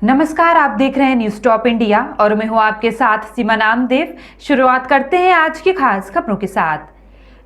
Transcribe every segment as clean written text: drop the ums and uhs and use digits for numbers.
नमस्कार, आप देख रहे हैं न्यूज टॉप इंडिया और मैं हूं आपके साथ सीमा नामदेव। शुरुआत करते हैं आज की खास खबरों के साथ।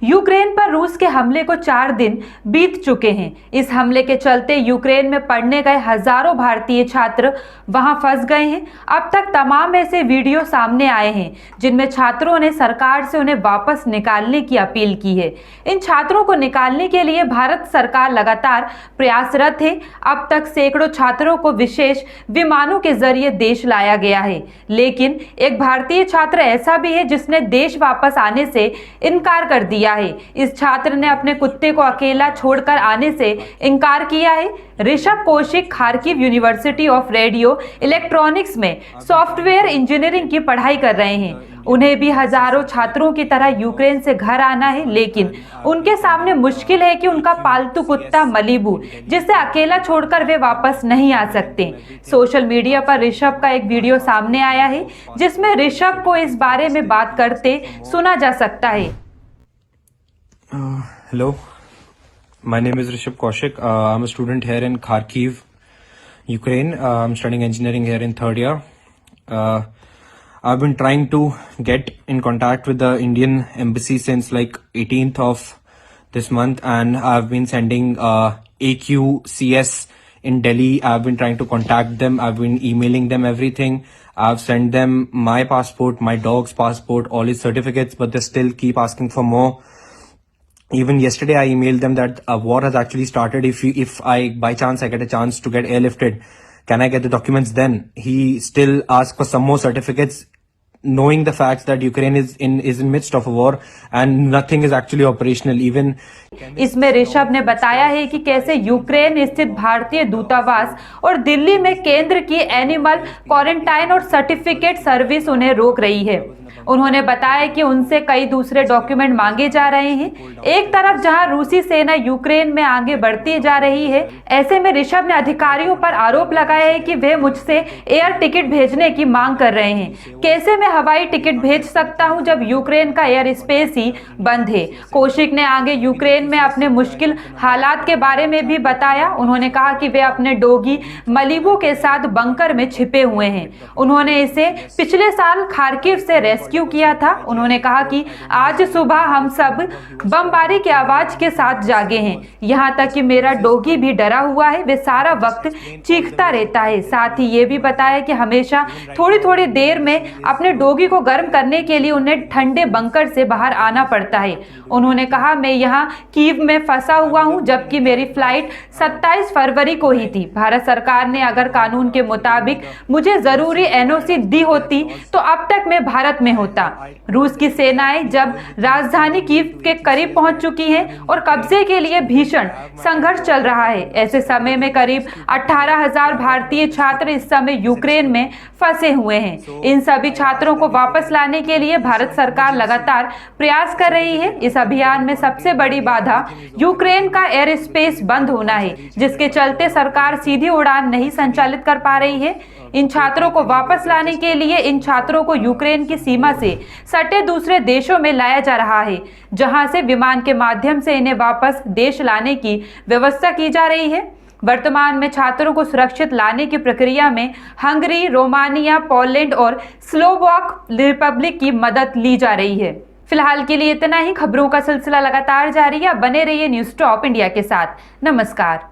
यूक्रेन पर रूस के हमले को 4 दिन बीत चुके हैं। इस हमले के चलते यूक्रेन में पढ़ने गए हजारों भारतीय छात्र वहां फंस गए हैं। अब तक तमाम ऐसे वीडियो सामने आए हैं जिनमें छात्रों ने सरकार से उन्हें वापस निकालने की अपील की है। इन छात्रों को निकालने के लिए भारत सरकार लगातार प्रयासरत है। अब तक सैकड़ों छात्रों को विशेष विमानों के जरिए देश लाया गया है, लेकिन एक भारतीय छात्र ऐसा भी है जिसने देश वापस आने से इनकार कर दिया है। इस छात्र ने अपने कुत्ते को अकेला छोड़कर आने से इनकार किया है। Rishabh Kaushik Kharkiv university of radio electronics में सॉफ्टवेयर इंजीनियरिंग की पढ़ाई कर रहे हैं। उन्हें भी हजारों छात्रों की तरह यूक्रेन से घर आना है, लेकिन उनके सामने मुश्किल है कि उनका पालतू कुत्ता मलीबू, जिसे अकेला छोड़कर वे वापस नहीं आ सकते। सोशल मीडिया पर ऋषभ का एक वीडियो सामने आया है जिसमें ऋषभ को इस बारे में बात करते सुना जा सकता है। Hello, my name is Rishabh Kaushik. I'm a student here in Kharkiv, Ukraine. I'm studying engineering here in third year. I've been trying to get in contact with the Indian embassy since like 18th of this month, and I've been sending AQCS in Delhi. I've been trying to contact them. I've been emailing them everything. I've sent them my passport, my dog's passport, all his certificates, but they still keep asking for more. Even yesterday I emailed them that a war has actually started. If I by chance I get a chance to get airlifted, can I get the documents then? He still asks for some more certificates, knowing the facts that Ukraine is in midst of a war and nothing is actually operational. Even इसमें ऋषभ ने बताया है कि कैसे Ukraine स्थित भारतीय दूतावास और दिल्ली में केंद्र की एनिमल क्वारंटाइन और सर्टिफिकेट सर्विस उन्हें रोक रही है। उन्होंने बताया कि उनसे कई दूसरे डॉक्यूमेंट मांगे जा रहे हैं। एक तरफ जहां रूसी सेना यूक्रेन में आगे बढ़ती जा रही है, ऐसे में ऋषभ ने अधिकारियों पर आरोप लगाया है कि वे मुझसे एयर टिकट भेजने की मांग कर रहे हैं। कैसे मैं हवाई टिकट भेज सकता हूं जब यूक्रेन का एयर स्पेस ही बंद है। कौशिक ने आगे यूक्रेन में अपने मुश्किल हालात के बारे में भी बताया। उन्होंने कहा कि वे अपने डॉगी मलीबू के साथ बंकर में छिपे हुए हैं। उन्होंने इसे पिछले साल खार्किव से रेस्क्यू किया था। उन्होंने कहा कि आज सुबह हम सब बमबारी की आवाज के साथ जागे हैं, यहाँ तक कि मेरा डॉगी भी डरा हुआ है। वे सारा वक्त चीखता रहता है। साथ ही ये भी बताया कि हमेशा थोड़ी थोड़ी देर में अपने डॉगी को गर्म करने के लिए उन्हें ठंडे बंकर से बाहर आना पड़ता है। उन्होंने कहा, मैं यहाँ कीव में फंसा हुआ हूँ, जबकि मेरी फ्लाइट 27 फरवरी को ही थी। भारत सरकार ने अगर कानून के मुताबिक मुझे जरूरी एनओसी दी होती तो अब तक मैं भारत में होता। रूस की सेनाएं जब राजधानी कीव के करीब पहुंच चुकी हैं और कब्जे के लिए भीषण संघर्ष चल रहा है। ऐसे समय में करीब 18,000 भारतीय छात्र इस समय यूक्रेन में फंसे हुए हैं। इन सभी छात्रों को वापस लाने के लिए भारत सरकार लगातार प्रयास कर रही है। इस अभियान में सबसे बड़ी बाधा यूक्रेन का एयर स्पेस बंद होना है, जिसके चलते सरकार सीधी उड़ान नहीं संचालित कर पा रही है। इन छात्रों को वापस लाने के लिए इन छात्रों को यूक्रेन की सीमा से सटे दूसरे देशों में लाया जा रहा है, जहां से विमान के माध्यम से इन्हें वापस देश लाने की व्यवस्था की जा रही है। वर्तमान में छात्रों को सुरक्षित लाने की प्रक्रिया में हंगरी, रोमानिया, पोलैंड और स्लोवाक रिपब्लिक की मदद ली जा रही है। फिलहाल के लिए इतना ही। खबरों का सिलसिला लगातार जारी है। बने रहिए न्यूज टॉप इंडिया के साथ। नमस्कार।